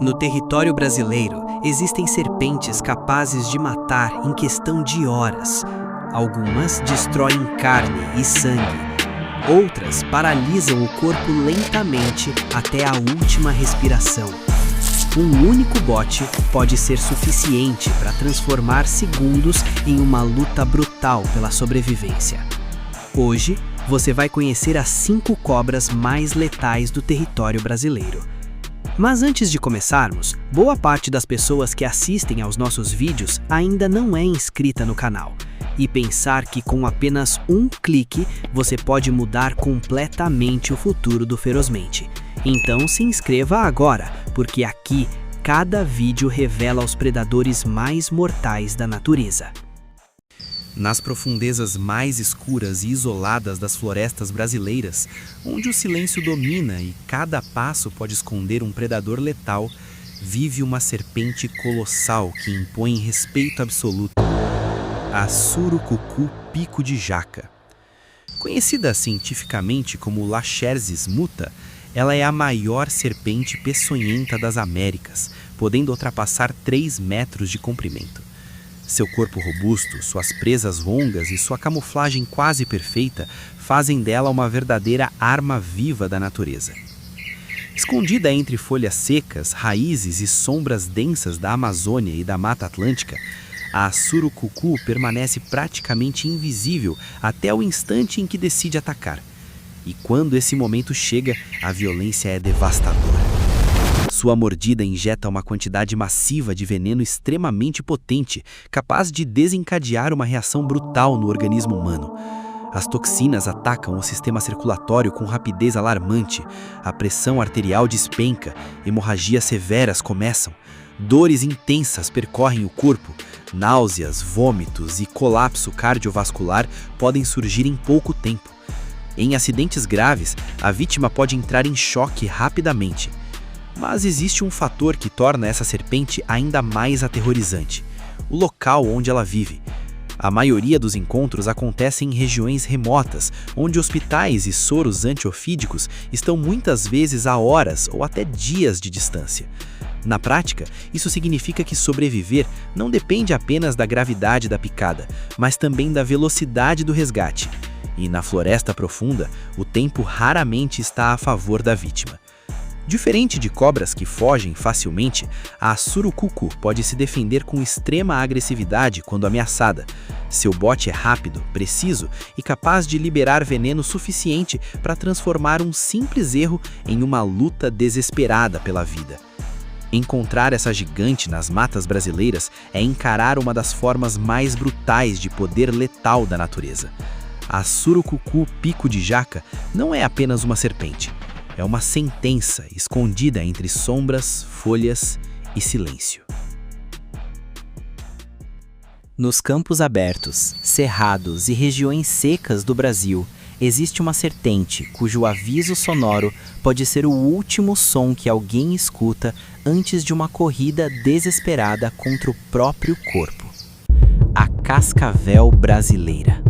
No território brasileiro, existem serpentes capazes de matar em questão de horas. Algumas destroem carne e sangue. Outras paralisam o corpo lentamente até a última respiração. Um único bote pode ser suficiente para transformar segundos em uma luta brutal pela sobrevivência. Hoje, você vai conhecer as 5 cobras mais letais do território brasileiro. Mas antes de começarmos, boa parte das pessoas que assistem aos nossos vídeos ainda não é inscrita no canal. E pensar que com apenas um clique você pode mudar completamente o futuro do Ferozmente. Então se inscreva agora, porque aqui cada vídeo revela os predadores mais mortais da natureza. Nas profundezas mais escuras e isoladas das florestas brasileiras, onde o silêncio domina e cada passo pode esconder um predador letal, vive uma serpente colossal que impõe respeito absoluto. A surucucu pico de jaca. Conhecida cientificamente como Lachersis muta, ela é a maior serpente peçonhenta das Américas, podendo ultrapassar 3 metros de comprimento. Seu corpo robusto, suas presas longas e sua camuflagem quase perfeita fazem dela uma verdadeira arma viva da natureza. Escondida entre folhas secas, raízes e sombras densas da Amazônia e da Mata Atlântica, a surucucu permanece praticamente invisível até o instante em que decide atacar. E quando esse momento chega, a violência é devastadora. Sua mordida injeta uma quantidade massiva de veneno extremamente potente, capaz de desencadear uma reação brutal no organismo humano. As toxinas atacam o sistema circulatório com rapidez alarmante, a pressão arterial despenca, hemorragias severas começam, dores intensas percorrem o corpo, náuseas, vômitos e colapso cardiovascular podem surgir em pouco tempo. Em acidentes graves, a vítima pode entrar em choque rapidamente. Mas existe um fator que torna essa serpente ainda mais aterrorizante: o local onde ela vive. A maioria dos encontros acontecem em regiões remotas, onde hospitais e soros antiofídicos estão muitas vezes a horas ou até dias de distância. Na prática, isso significa que sobreviver não depende apenas da gravidade da picada, mas também da velocidade do resgate. E na floresta profunda, o tempo raramente está a favor da vítima. Diferente de cobras que fogem facilmente, a surucucu pode se defender com extrema agressividade quando ameaçada. Seu bote é rápido, preciso e capaz de liberar veneno suficiente para transformar um simples erro em uma luta desesperada pela vida. Encontrar essa gigante nas matas brasileiras é encarar uma das formas mais brutais de poder letal da natureza. A surucucu pico de jaca não é apenas uma serpente. É uma sentença escondida entre sombras, folhas e silêncio. Nos campos abertos, cerrados e regiões secas do Brasil, existe uma serpente cujo aviso sonoro pode ser o último som que alguém escuta antes de uma corrida desesperada contra o próprio corpo. A cascavel brasileira.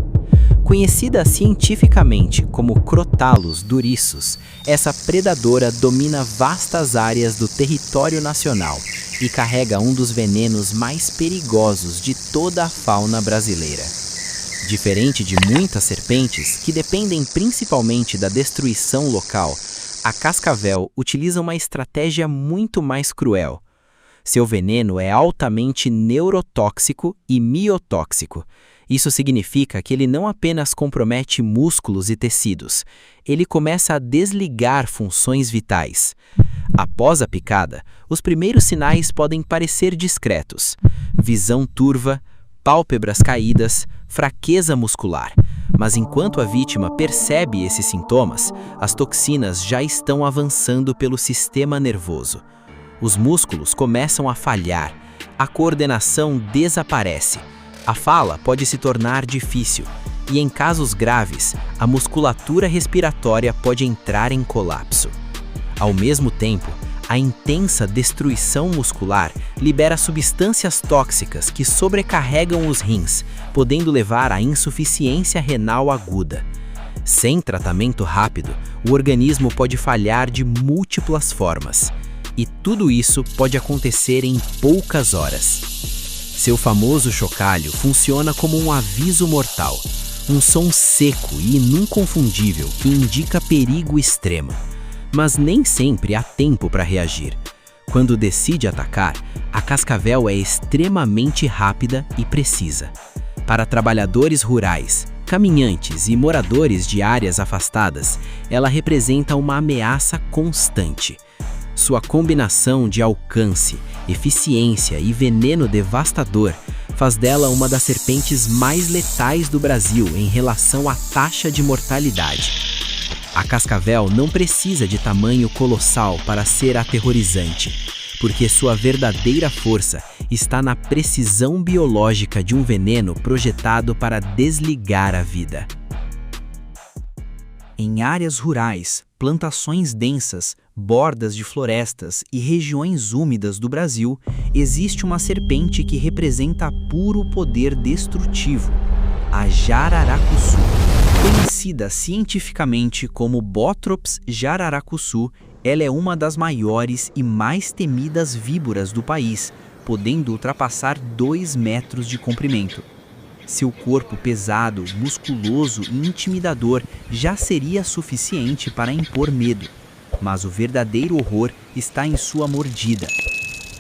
Conhecida cientificamente como Crotalus duriçus, essa predadora domina vastas áreas do território nacional e carrega um dos venenos mais perigosos de toda a fauna brasileira. Diferente de muitas serpentes, que dependem principalmente da destruição local, a cascavel utiliza uma estratégia muito mais cruel. Seu veneno é altamente neurotóxico e miotóxico. Isso significa que ele não apenas compromete músculos e tecidos, ele começa a desligar funções vitais. Após a picada, os primeiros sinais podem parecer discretos: visão turva, pálpebras caídas, fraqueza muscular. Mas enquanto a vítima percebe esses sintomas, as toxinas já estão avançando pelo sistema nervoso. Os músculos começam a falhar, a coordenação desaparece. A fala pode se tornar difícil e, em casos graves, a musculatura respiratória pode entrar em colapso. Ao mesmo tempo, a intensa destruição muscular libera substâncias tóxicas que sobrecarregam os rins, podendo levar à insuficiência renal aguda. Sem tratamento rápido, o organismo pode falhar de múltiplas formas. E tudo isso pode acontecer em poucas horas. Seu famoso chocalho funciona como um aviso mortal, um som seco e inconfundível que indica perigo extremo. Mas nem sempre há tempo para reagir. Quando decide atacar, a cascavel é extremamente rápida e precisa. Para trabalhadores rurais, caminhantes e moradores de áreas afastadas, ela representa uma ameaça constante. Sua combinação de alcance, eficiência e veneno devastador faz dela uma das serpentes mais letais do Brasil em relação à taxa de mortalidade. A cascavel não precisa de tamanho colossal para ser aterrorizante, porque sua verdadeira força está na precisão biológica de um veneno projetado para desligar a vida. Em áreas rurais, plantações densas, bordas de florestas e regiões úmidas do Brasil, existe uma serpente que representa puro poder destrutivo, a jararacuçu. Conhecida cientificamente como Bothrops jararacuçu, ela é uma das maiores e mais temidas víboras do país, podendo ultrapassar 2 metros de comprimento. Seu corpo pesado, musculoso e intimidador já seria suficiente para impor medo, mas o verdadeiro horror está em sua mordida.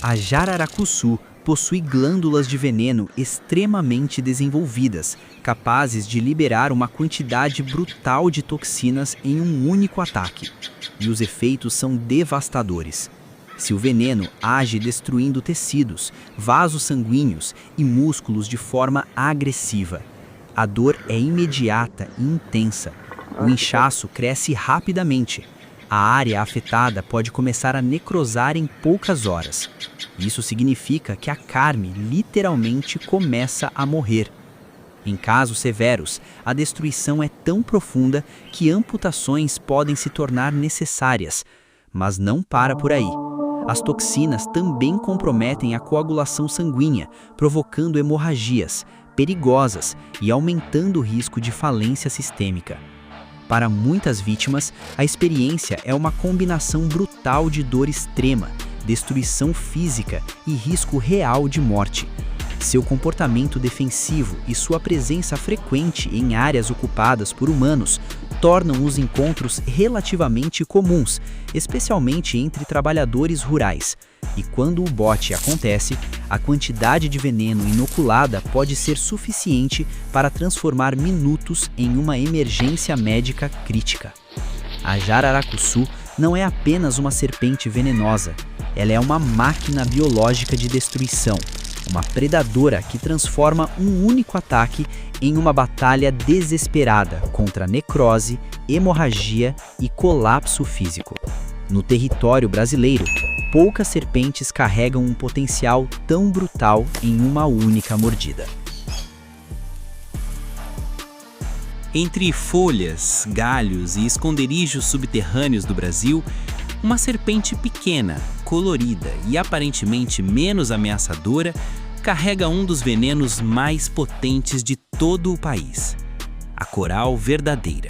A jararacuçu possui glândulas de veneno extremamente desenvolvidas, capazes de liberar uma quantidade brutal de toxinas em um único ataque, e os efeitos são devastadores. Seu veneno age destruindo tecidos, vasos sanguíneos e músculos de forma agressiva. A dor é imediata e intensa. O inchaço cresce rapidamente. A área afetada pode começar a necrosar em poucas horas. Isso significa que a carne literalmente começa a morrer. Em casos severos, a destruição é tão profunda que amputações podem se tornar necessárias. Mas não para por aí. As toxinas também comprometem a coagulação sanguínea, provocando hemorragias perigosas e aumentando o risco de falência sistêmica. Para muitas vítimas, a experiência é uma combinação brutal de dor extrema, destruição física e risco real de morte. Seu comportamento defensivo e sua presença frequente em áreas ocupadas por humanos tornam os encontros relativamente comuns, especialmente entre trabalhadores rurais. E quando o bote acontece, a quantidade de veneno inoculada pode ser suficiente para transformar minutos em uma emergência médica crítica. A jararacuçu não é apenas uma serpente venenosa, ela é uma máquina biológica de destruição, uma predadora que transforma um único ataque em uma batalha desesperada contra necrose, hemorragia e colapso físico. No território brasileiro, poucas serpentes carregam um potencial tão brutal em uma única mordida. Entre folhas, galhos e esconderijos subterrâneos do Brasil, uma serpente pequena, colorida e aparentemente menos ameaçadora carrega um dos venenos mais potentes de todo o país, a coral verdadeira.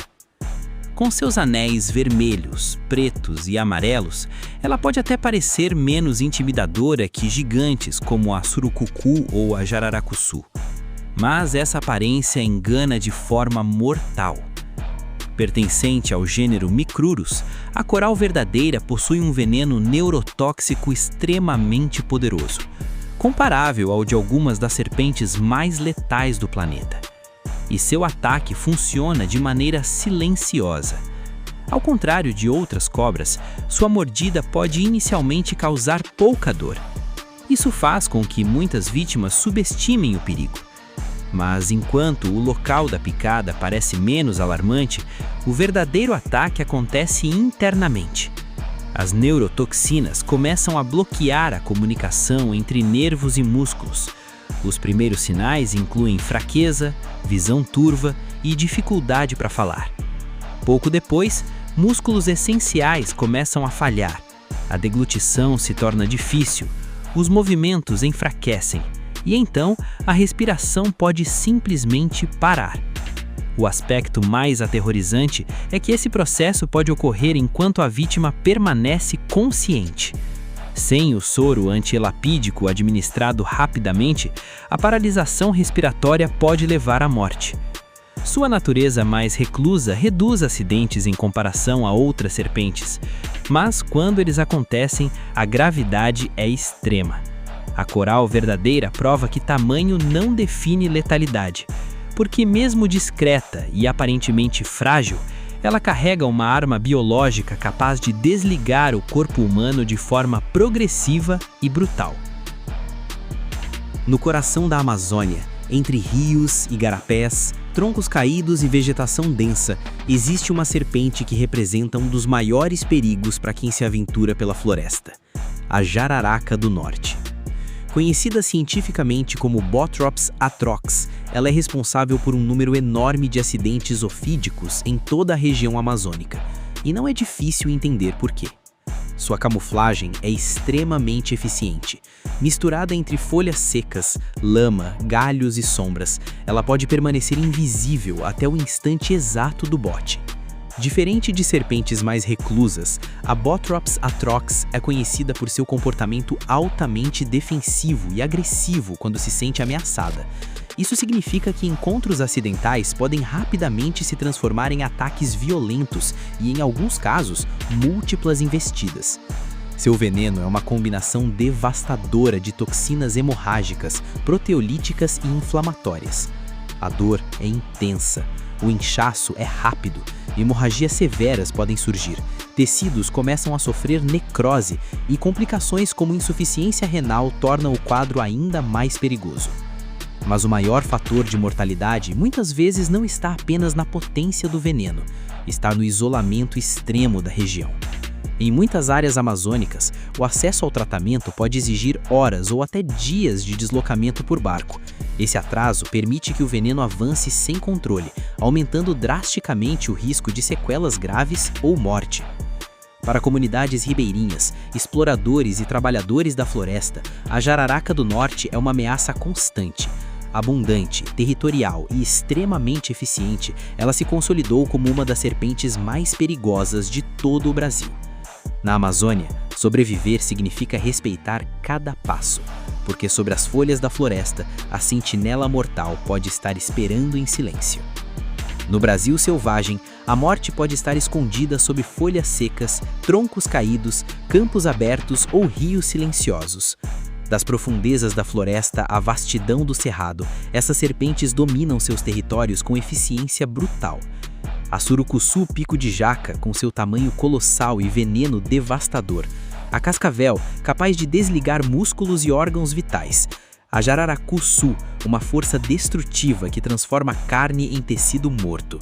Com seus anéis vermelhos, pretos e amarelos, ela pode até parecer menos intimidadora que gigantes como a surucucu ou a jararacuçu. Mas essa aparência engana de forma mortal. Pertencente ao gênero Micrurus, a coral verdadeira possui um veneno neurotóxico extremamente poderoso, comparável ao de algumas das serpentes mais letais do planeta. E seu ataque funciona de maneira silenciosa. Ao contrário de outras cobras, sua mordida pode inicialmente causar pouca dor. Isso faz com que muitas vítimas subestimem o perigo. Mas enquanto o local da picada parece menos alarmante, o verdadeiro ataque acontece internamente. As neurotoxinas começam a bloquear a comunicação entre nervos e músculos. Os primeiros sinais incluem fraqueza, visão turva e dificuldade para falar. Pouco depois, músculos essenciais começam a falhar. A deglutição se torna difícil, os movimentos enfraquecem e então a respiração pode simplesmente parar. O aspecto mais aterrorizante é que esse processo pode ocorrer enquanto a vítima permanece consciente. Sem o soro antielapídico administrado rapidamente, a paralisação respiratória pode levar à morte. Sua natureza mais reclusa reduz acidentes em comparação a outras serpentes, mas quando eles acontecem, a gravidade é extrema. A coral verdadeira prova que tamanho não define letalidade, porque mesmo discreta e aparentemente frágil, ela carrega uma arma biológica capaz de desligar o corpo humano de forma progressiva e brutal. No coração da Amazônia, entre rios, igarapés, troncos caídos e vegetação densa, existe uma serpente que representa um dos maiores perigos para quem se aventura pela floresta: a jararaca do norte. Conhecida cientificamente como Bothrops atrox, ela é responsável por um número enorme de acidentes ofídicos em toda a região amazônica, e não é difícil entender por quê. Sua camuflagem é extremamente eficiente. Misturada entre folhas secas, lama, galhos e sombras, ela pode permanecer invisível até o instante exato do bote. Diferente de serpentes mais reclusas, a Bothrops atrox é conhecida por seu comportamento altamente defensivo e agressivo quando se sente ameaçada. Isso significa que encontros acidentais podem rapidamente se transformar em ataques violentos e, em alguns casos, múltiplas investidas. Seu veneno é uma combinação devastadora de toxinas hemorrágicas, proteolíticas e inflamatórias. A dor é intensa, o inchaço é rápido, hemorragias severas podem surgir, tecidos começam a sofrer necrose e complicações como insuficiência renal tornam o quadro ainda mais perigoso. Mas o maior fator de mortalidade muitas vezes não está apenas na potência do veneno, está no isolamento extremo da região. Em muitas áreas amazônicas, o acesso ao tratamento pode exigir horas ou até dias de deslocamento por barco. Esse atraso permite que o veneno avance sem controle, aumentando drasticamente o risco de sequelas graves ou morte. Para comunidades ribeirinhas, exploradores e trabalhadores da floresta, a jararaca do norte é uma ameaça constante. Abundante, territorial e extremamente eficiente, ela se consolidou como uma das serpentes mais perigosas de todo o Brasil. Na Amazônia, sobreviver significa respeitar cada passo, porque sobre as folhas da floresta, a sentinela mortal pode estar esperando em silêncio. No Brasil selvagem, a morte pode estar escondida sob folhas secas, troncos caídos, campos abertos ou rios silenciosos. Das profundezas da floresta à vastidão do cerrado, essas serpentes dominam seus territórios com eficiência brutal. A surucuçu pico de jaca, com seu tamanho colossal e veneno devastador. A cascavel, capaz de desligar músculos e órgãos vitais. A jararacuçu, uma força destrutiva que transforma carne em tecido morto.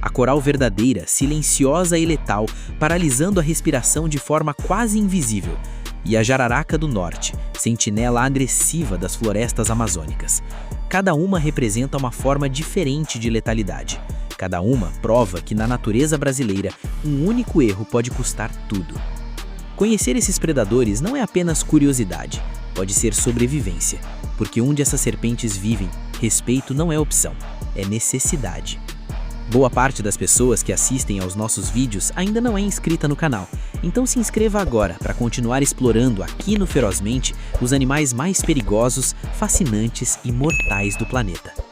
A coral verdadeira, silenciosa e letal, paralisando a respiração de forma quase invisível. E a jararaca do norte, sentinela agressiva das florestas amazônicas. Cada uma representa uma forma diferente de letalidade. Cada uma prova que na natureza brasileira, um único erro pode custar tudo. Conhecer esses predadores não é apenas curiosidade, pode ser sobrevivência, porque onde essas serpentes vivem, respeito não é opção, é necessidade. Boa parte das pessoas que assistem aos nossos vídeos ainda não é inscrita no canal, então se inscreva agora para continuar explorando aqui no Ferozmente os animais mais perigosos, fascinantes e mortais do planeta.